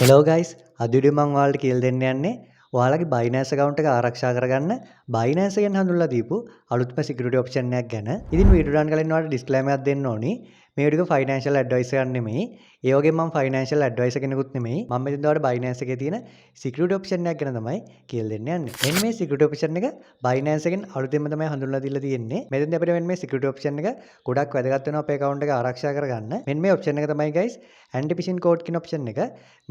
Hello guys අද video මම ඔයාලට කියලා දෙන්න යන්නේ ඔයාලගේ Binance account එක ආරක්ෂා කරගන්න Binance එකෙන් හඳුන්වලා දීපු අලුත්ම security option එකක් ගැන. ඉතින් වීඩියෝ දාන්න කලින් ඔයාලට disclaimer එකක් දෙන්න ඕනි. මේ වීඩියෝ එක financial advice එකක් නෙමෙයි. ඒ වගේම මම financial advice කෙනෙකුත් නෙමෙයි. මම මෙතන ඔයාලට Binance එකේ තියෙන security option එකක් ගැන තමයි කියලා දෙන්න යන්නේ. මෙන්න මේ security option එක Binance එකෙන් අලුතෙන්ම තමයි හඳුන්වලා දීලා තියෙන්නේ. මෙතෙන්දී අපිට මෙන්න මේ security option එක ගොඩක් වැදගත් වෙනවා අපේ account එක ආරක්ෂා කරගන්න. මෙන්න මේ option එක තමයි guys anti phishing code කියන option එක.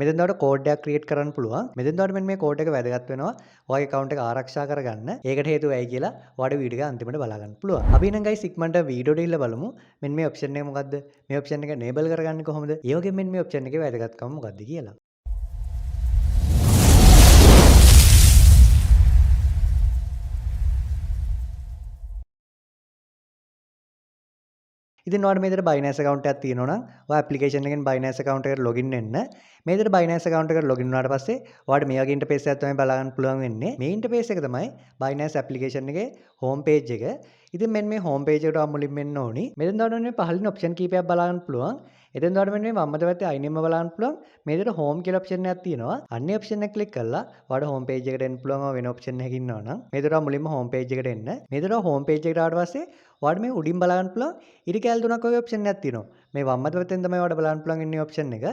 මෙතෙන් ඔයාලට කෝඩ් එකක් ක්‍රියේට් කරන්න පුළුවන්. මෙතෙන් ඔයාලට මෙන්න මේ කෝඩ් එක වැදගත් වෙනවා. ඔයාගේ account එක ආරක්ෂා කරගන්න. ඒකට හේතුව ඇයි කියලා ඔයාලට වීඩියෝ එක අන්තිමට බලා ගන්න පුළුවන්. අපි එහෙනම් guys ඉක්මනට වීඩියෝ දෙilla බලමු. මෙන්න මේ option එක මොකද්ද? මේ option එක enable කරගන්නේ කොහොමද? ඒ වගේම මෙන්න මේ option එකේ වැදගත්කම මොකද්ද කියලා. ඉතින් ඔයාලට මේ විදිහට Binance account එකක් තියෙනවා නම් ඔයා application එකෙන් Binance account එකට login වෙන්න. මේ විදිහට Binance account එකට login වුණාට පස්සේ ඔයාලට මේ වගේ interface එකක් තමයි බලා ගන්න පුළුවන් වෙන්නේ. මේ interface එක තමයි Binance application එකේ home page එක. ඉතින් මෙන්න මේ home page එකට මුලින්ම එන්න ඕනි. මෙතෙන් ඔයාලට මේ පහළින් option කීපයක් බලා ගන්න පුළුවන්. එතෙන් ඔයාලට මෙන්න මේ වම් අත පැත්තේ අයිනෙම බලා ගන්න පුළුවන්. මේ විදිහට home කියලා option එකක් තියෙනවා. අන්නේ option එක click කරලා ඔයාලට home page එකට එන්න පුළුවන් වෙන option එකක් ඉන්නවා නම්. මේ විදිහට මුලින්ම home page එකට එන්න. මේ විදිහට home page එකට ආවට පස්සේ ඔයාලට මේ උඩින් බලා ගන්න පුළුවන් ඉරි කැල් තුනක් වගේ option එකක් තියෙනවා. මේ වම් අත පැත්තෙන් තමයි ඔයාලට බලන්න පුළුවන් ඉන්නේ option එක.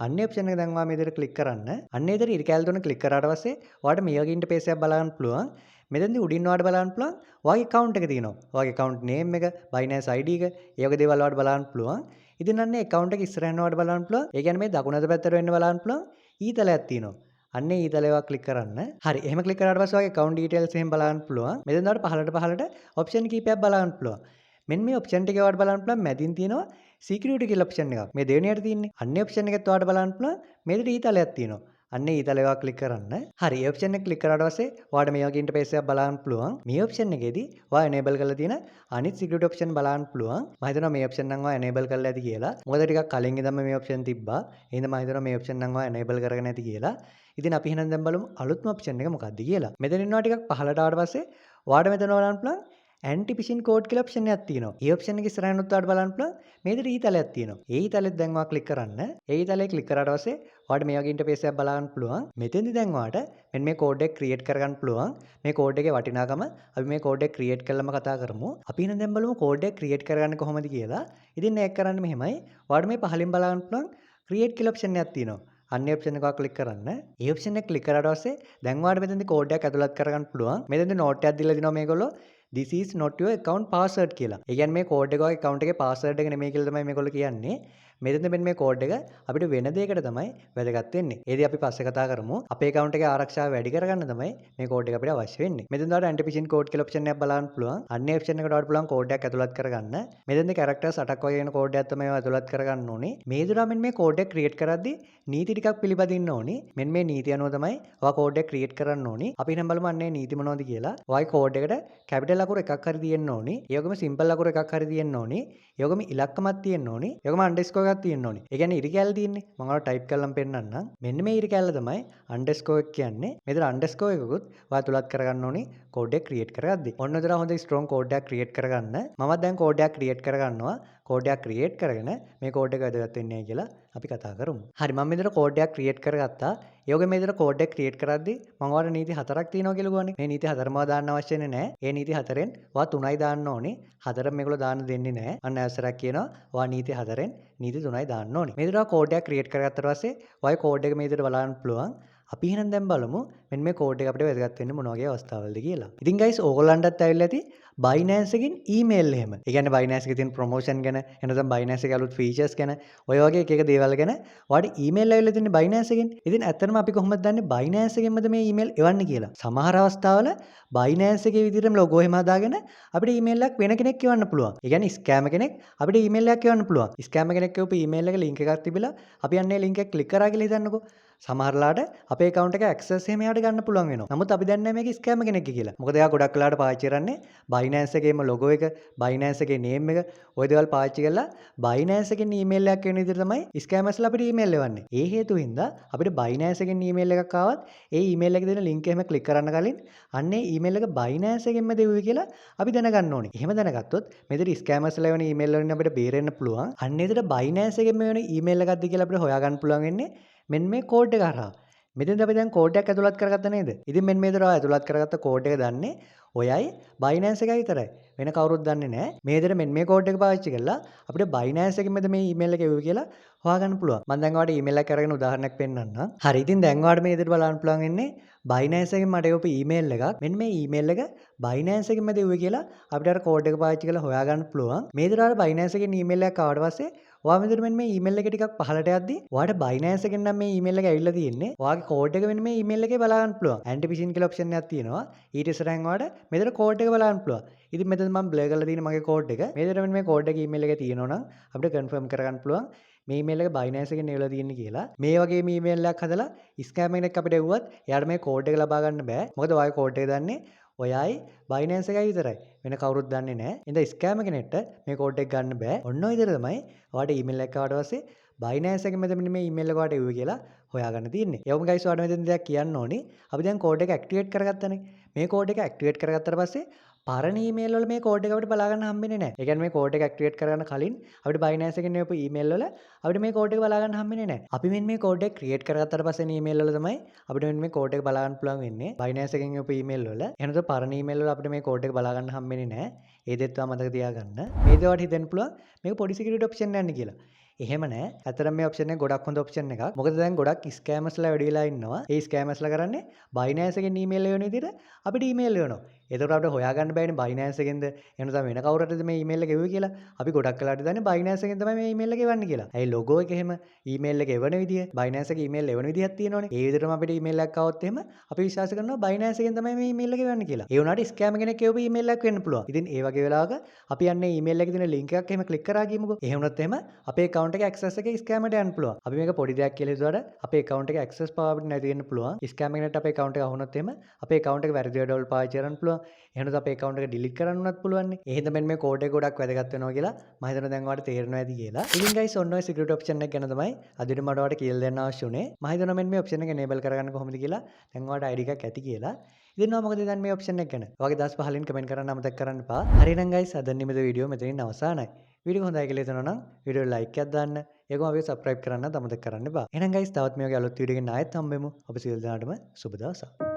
අන්නේ option එක දැන් ඔයා මේ විදිහට click කරන්න. අන්නේ විදිහට ඉරි කැල් තුන click කරාට පස්සේ ඔයාලට මේ වගේ interface එකක් බලා ගන්න පුළුවන්. මෙතෙන්දී උඩින් ඔයාලට බලන්න පුළුවන් ඔයාගේ account එක තියෙනවා. ඔයාගේ account name එක, Binance ID එක, ඒ වගේ දේවල් ඔයාලට බලන්න පුළුවන්. ඉතින් අන්නේ account එක ඉස්සරහින් ඔයාලට බලන්න පුළුවන්. ඒ කියන්නේ මේ දකුණු අත පැත්තට වෙන්න බලන්න පුළුවන් ඊතලයක් තියෙනවා. අන්නේ ඊතලේවා ක්ලික් කරන්න. හරි. එහෙම ක්ලික් කරාට පස්සේ ඔයාගේ account details එහෙම බලන්න පුළුවන්. මෙතෙන් ඔයාලට පහළට option කීපයක් බලන්න පුළුවන්. මෙන්න මේ option ටික ඔයාලට බලන්න පුළුවන් මැදින් තියෙනවා security කියලා option එකක්. මේ දෙවෙනියට තියෙන්නේ. අන්නේ option එකත් ඔයාලට බලන්න පුළුවන් මේ විදිහට ඊතලයක් තියෙනවා. අන්නේ ඊතලේවා ක්ලික් කරන්න. හරි. මේ option එක ක්ලික් කරාට පස්සේ ඔයාලට මේ වගේ interface එකක් බලන්න පුළුවන්. මේ option එකේදී ඔයා enable කරලා තියෙන අනිත් security option බලන්න පුළුවන්. මම හිතනවා මේ option නම් ඔයා enable කරලා ඇති කියලා. මොකද ටිකක් කලින් ඉඳන්ම මේ option තිබ්බා. එහෙනම් මම හිතනවා මේ option නම් ඔයා enable කරගෙන ඇති කියලා. ඉතින් අපි එහෙනම් දැන් බලමු අලුත්ම option එක මොකක්ද කියලා. මෙතන ඉන්නවා ටිකක් පහළට ආවට පස්සේ ඔයාලට මෙතන බලන්න පුළුවන් anti phishing code කියලා option එකක් තියෙනවා. මේ option එක ඉස්සරහින් උත් ඔයාලට බලන්න පුළුවන් මේ විදිහට ඊතලයක් තියෙනවා. ඒ ඊතලෙත් දැන් ඔයා ක්ලික් කරන්න. ඒ ඊතලේ ක්ලික් කරාට පස්සේ ඔයාලට මේ වගේ interface එකක් බලන්න පුළුවන්. මෙතෙන්දි දැන් ඔයාලට මෙන්න මේ code එක create කරගන්න පුළුවන්. මේ code එකේ වටිනාකම අපි මේ code එක create කරලාම කතා කරමු. අපි එහෙනම් දැන් බලමු code එක create කරගන්නේ කොහොමද කියලා. ඉතින් මේක කරන්න මෙහෙමයි. ඔයාලට මේ පහලින් බලන්න පුළුවන් create කියලා option එකක් තියෙනවා. අන්නේ option එක ක්ලික් කරන්න. ඒ option එක ක්ලික් කරාට පස්සේ දැන් ඔයාලට මෙතෙන්දි code එකක් ඇතුළත් කරගන්න පුළුවන්. මෙතෙන්දි note එකක් දීලා දිනවා මේගොල්ලෝ this is not your account password කියලා. ඒ කියන්නේ මේ code එක ඔයාගේ account එකේ password එක නෙමෙයි කියලා තමයි මේගොල්ලෝ කියන්නේ. මෙතෙන්ද මෙන්න මේ code එක අපිට වෙන දෙයකට තමයි වැදගත් වෙන්නේ. ඒදී අපි පස්සේ කතා කරමු. අපේ account එකේ ආරක්ෂාව වැඩි කරගන්න තමයි මේ code එක අපිට අවශ්‍ය වෙන්නේ. මෙතෙන්ද ඔයාලට anti phishing code කියලා option එකක් බලන්න පුළුවන්. අන්නේ option එකට ඔයාලට පුළුවන් code එකක් ඇතුළත් කරගන්න. මෙතෙන්ද characters 8ක් වගේ වෙන code එකක් තමයි ඔයා ඇතුළත් කරගන්න ඕනේ. මේ විදිහට මෙන්න මේ code එක create කරද්දී නීති ටිකක් පිළිපදින්න ඕනේ. මෙන්න මේ නීති අනුව තමයි ඔයා code එක create කරන්න ඕනේ. අපි එහෙනම් බලමු අන්නේ නීති මොනවද කියලා. ඔයාගේ code එකට capital ලකුණු එකක් හරි තියෙන්න ඕනේ. ඒ වගේම simple ලකුණු එකක් හරි තියෙන්න ඕනේ. ඒ වගේම ඉලක්කමක් තියෙන්න ඕනේ. ඒ වගේම underscore එකක් තියෙන්න ඕනේ. ඒ කියන්නේ ඉරි කැල්ල තියෙන්නේ. මම ඔයාලට type කරලාම පෙන්නන්නම්. මෙන්න මේ ඉරි කැල්ල තමයි underscore එක කියන්නේ. මෙතන underscore එකකුත් ඔයා තුලත් කරගන්න ඕනේ code එක create කරගද්දී. ඔන්න ඔතන හොඳ strong code එකක් create කරගන්න. මමත් දැන් code එකක් create කරගන්නවා. code එකක් create කරගෙන මේ code එක වැදගත් වෙන්නේ නැහැ කියලා අපි කතා කරමු. හරි මම මෙතන code එකක් create කරගත්තා. ඒ වගේ මෙතන code එක create කරද්දී මම ඔයාලට නීති 4ක් තියෙනවා කියලා ගුවනේ. මේ නීති 4ම දාන්න අවශ්‍ය නැහැ. ඒ නීති 4ෙන් ඔයා 3යි දාන්න ඕනේ. 4ම මේගොල්ලෝ දාන්න දෙන්නේ නැහැ. අන්න ඇස්සරක් කියනවා. ඔයා නීති 4ෙන් නීති 3යි දාන්න ඕනේ. මේ විදිහට code එකක් create කරගත්තට පස්සේ ඔයයි code එක මේ විදිහට බලන්න පුළුවන්. අපි එහෙනම් දැන් බලමු මෙන්න මේ code එක අපිට වැදගත් වෙන්නේ මොන වගේ අවස්ථාවලද කියලා. ඉතින් guys ඕගොල්ලන්ටත් ඇවිල්ලා ඇති Binance එකකින් email එහෙම. ඒ කියන්නේ Binance එකේ තියෙන promotion ගැන එනනම් Binance එකේ අලුත් features ගැන ඔය වගේ එක දේවල් ගැන ඔයාලට email ඇවිල්ලා තියෙන්නේ Binance එකෙන්. ඉතින් ඇත්තටම අපි කොහොමද දන්නේ Binance එකෙන්මද මේ email එවන්නේ කියලා. සමහර අවස්ථාවල Binance එකේ විදිහටම logo එහෙම හදාගෙන අපිට email එකක් වෙන කෙනෙක් එවන්න පුළුවන්. ඒ කියන්නේ scam කෙනෙක් අපිට email එකක් එවන්න පුළුවන්. scam කෙනෙක් එවපු email එක link එකක් තිබිලා අපි අන්නේ link එක click කරා කියලා හිතන්නකෝ. සමහරලාට අපේ account එක access එහෙම යාට ගන්න පුළුවන් වෙනවා. නමුත් අපි දන්නේ නැහැ මේක scam කෙනෙක් කියලා. මොකද එයා ගොඩක් වෙලාවට පාවිච්චි කරන්නේ Binance එකේම logo එක, Binance එකේ name එක, ওই දේවල් පාවිච්චි කරලා Binance එකෙන් email එකක් එන විදිහට තමයි scammers අපිට email එවන්නේ. ඒ හේතුවින්ද අපිට Binance එකෙන් email එකක් ආවත් ඒ email එකේ දෙන link එහෙම click කරන්න කලින් අන්නේ email එක Binance එකෙන්ම දෙවුවේ කියලා අපි දැනගන්න ඕනේ. එහෙම දැනගත්තොත් මෙතන scammers ලා වෙන email වලින් අපිට බේරෙන්න පුළුවන්. අන්න ඒකට Binance එකෙන්ම වෙන email එකක්ද කියලා අපිට හොයාගන්න පුළුවන් වෙන්නේ මෙන්න මේ කෝඩ් එක හරහා. මෙතෙන්ද අපි දැන් කෝඩ් එකක් ඇතුළත් කරගත්තා නේද? ඉතින් මෙන්න මේ විදිහට ඇතුළත් කරගත්ත කෝඩ් එක දන්නේ ඔයයි Binance එකයි විතරයි. වෙන කවුරුත් දන්නේ නැහැ. මේ විදිහට මෙන්න මේ කෝඩ් එක පාවිච්චි කරලා අපිට Binance එකෙන් මෙතන මේ ඊමේල් එක එවුවේ කියලා හොයාගන්න පුළුවන්. මම දැන් ඔයාලට ඊමේල් එකක් අරගෙන උදාහරණයක් පෙන්නන්නම්. හරි. ඉතින් දැන් ඔයාලට මේ විදිහට බලන්න පුළුවන් වෙන්නේ Binance එකෙන් මට එවපු ඊමේල් එකක්. මෙන්න මේ ඊමේල් එක Binance එකෙන් මට එවුවේ කියලා අපිට අර කෝඩ් එක පාවිච්චි කරලා හොයාගන්න පුළුවන්. මේ විදිහට ඔයාලට Binance එකෙන් ඊමේල් එකක් ආවට පස්සේ ඔයා මෙතන මෙන්න මේ ඊමේල් එක ටිකක් පහළට යද්දි ඔයාලට Binance එකෙන් නම් මේ ඊමේල් එක ඇවිල්ලා තියෙන්නේ. ඔයාගේ කෝඩ් එක මෙන්න මේ ඊමේල් එකේ බලා ගන්න පුළුවන්. ඇන්ටිෆිෂින් කියලා ඔප්ෂන් එකක් තියෙනවා. ඊට ඉස්සරහින් ඔයාලට මෙතන කෝඩ් එක බලා ගන්න පුළුවන්. ඉතින් මෙතන මම බ්ලර් කරලා තියෙන මගේ කෝඩ් එක. මෙතන මෙන්න මේ කෝඩ් එක ඊමේල් එකේ තියෙනවා නම් අපිට කන්ෆර්ම් කරගන්න පුළුවන්. මේ ඊමේල් එක Binance එකෙන් එවලා තියෙන්නේ කියලා. මේ වගේ ඊමේල් එකක් හදලා ස්කෑම් එකක් අපිට එවුවත් එයාට මේ කෝඩ් එක ලබා ගන්න බෑ. මොකද ඔයාගේ කෝඩ් එක දන්නේ ඔයයි Binance එකයි විතරයි. වෙන කවුරුත් දන්නේ නැහැ. ඉතින් ස්කෑම් කෙනෙක්ට මේ කෝඩ් එක ගන්න බෑ. ඔන්න ඔය විදිහට තමයි ඔයාලට ඊමේල් එකක් ආවට පස්සේ Binance එකෙන් මෙතන මේ ඊමේල් එක ඔයාලට එවුවේ කියලා හොයාගන්න තියෙන්නේ. යවුම් ගයිස් ඔයාලට මෙතන දෙයක් කියන්න ඕනේ. අපි දැන් කෝඩ් එක ඇක්ටිවේට් කරගත්තනේ. මේ කෝඩ් එක ඇක්ටිවේට් කරගත්තට පස්සේ පරණ ඊමේල් වල මේ කෝඩ් එක අපිට බලා ගන්න හම්බෙන්නේ නැහැ. ඒ කියන්නේ මේ කෝඩ් එක ඇක්ටිවේට් කරගන්න කලින් අපිට Binance එකෙන් එවපු ඊමේල් වල අපිට මේ කෝඩ් එක බලා ගන්න හම්බෙන්නේ නැහැ. අපි මෙන්න මේ කෝඩ් එක ක්‍රියේට් කරගත්තට පස්සේ ඊමේල් වල තමයි අපිට මෙන්න මේ කෝඩ් එක බලා ගන්න පුළුවන් වෙන්නේ. Binance එකෙන් එවපු ඊමේල් වල. එහෙනම් පරණ ඊමේල් වල අපිට මේ කෝඩ් එක බලා ගන්න හම්බෙන්නේ නැහැ. ඒ දෙත් ඔයා මතක තියාගන්න. මේ දේවට හිතෙන්න පුළුවන් මේක පොඩි සිකියුරිටි ඔප්ෂන් එකක් කියලා. එහෙම නෑ. ඇත්තටම මේ ඔප්ෂන් එක ගොඩක් හොඳ ඔප්ෂන් එකක්. මොකද දැන් ගොඩක් ස්කෑමර්ස්ලා වැඩි වෙලා ඉන්නවා. ඒ ස්කෑමර්ස්ලා කරන්නේ Binance එකෙන් ඊමේල් එවන විදිහට අපිට ඊමේල් එවනවා. ඒතකොට අපිට හොයාගන්න බෑනේ Binance එකෙන්ද එහෙම නැත්නම් වෙන කවුරුටද මේ ඊමේල් එක එවුවේ කියලා. අපි ගොඩක් වෙලාට දන්නේ Binance එකෙන් තමයි මේ ඊමේල් එක එවන්නේ කියලා. ඇයි ලොගෝ එක එහෙම ඊමේල් එක එවන විදිය Binance එකේ ඊමේල් එවන විදියක් තියෙනවනේ. ඒ විදිහටම අපිට ඊමේල් එකක් ආවොත් එහෙම අපි විශ්වාස කරනවා Binance එකෙන් තමයි මේ ඊමේල් එක එවන්නේ කියලා. ඒ වුණාට ස්කෑම් කෙනෙක් එවපු ඊමේල් එකක් වෙන්න පුළුවන්. ඉතින් ඒ වගේ වෙලාවක අපි යන්නේ ඊමේල් එකේ තියෙන ලින්ක් එකක් එහෙම ක්ලික් කරා ගියමුකෝ. එහෙම වුණොත් එහෙම අපේ account එකේ access එකේ ස්කෑමට යන්න පුළුවන්. අපි මේක පොඩි දෙයක් කියලා හිතුවාට අපේ account එකේ access power අපිට නැති වෙන්න පුළුවන්. ස්කෑම් එකකට අපේ account එක අහුනොත් එහෙම අපේ account එක වැරදි වැඩවල පාවිච්චි කරන්න පුළුවන්. එහෙනම් අපේ account එක delete කරන්න උනත් පුළුවන් නේ. ඒ හින්දා මෙන්න මේ code එක ගොඩක් වැදගත් වෙනවා කියලා මම හිතනවා දැන් ඔයාලට තේරෙනවා ඇති කියලා. ඉතින් guys ඔන්න ඔය security option එක ගැන තමයි අදිට මට ඔයාලට කියලා දෙන්න අවශ්‍ය උනේ. මම හිතනවා මෙන්න මේ option එක enable කරගන්න කොහොමද කියලා. දැන් ඔයාලට ID එකක් ඇති කියලා. ඉතින් ඔයා මොකද දන්නේ මේ option එක ගැන? ඔයාගේ දවස් 15න් comment කරන්න අමතක කරන්න එපා. හරි නම් guys අද නිමද වීඩියෝ මෙතනින් අවසానයි. වීඩියෝ හොඳයි කියලා හිතනවා නම් වීඩියෝ like එකක් දාන්න. ඒකම අපි subscribe කරන්න අමතක කරන්න එපා. එහෙනම් guys තවත් මේ වගේ අලුත් වීඩියෝ එකකින් ආයෙත් හම්බෙමු. අප සියලු දෙනාටම සුබ දවසක්.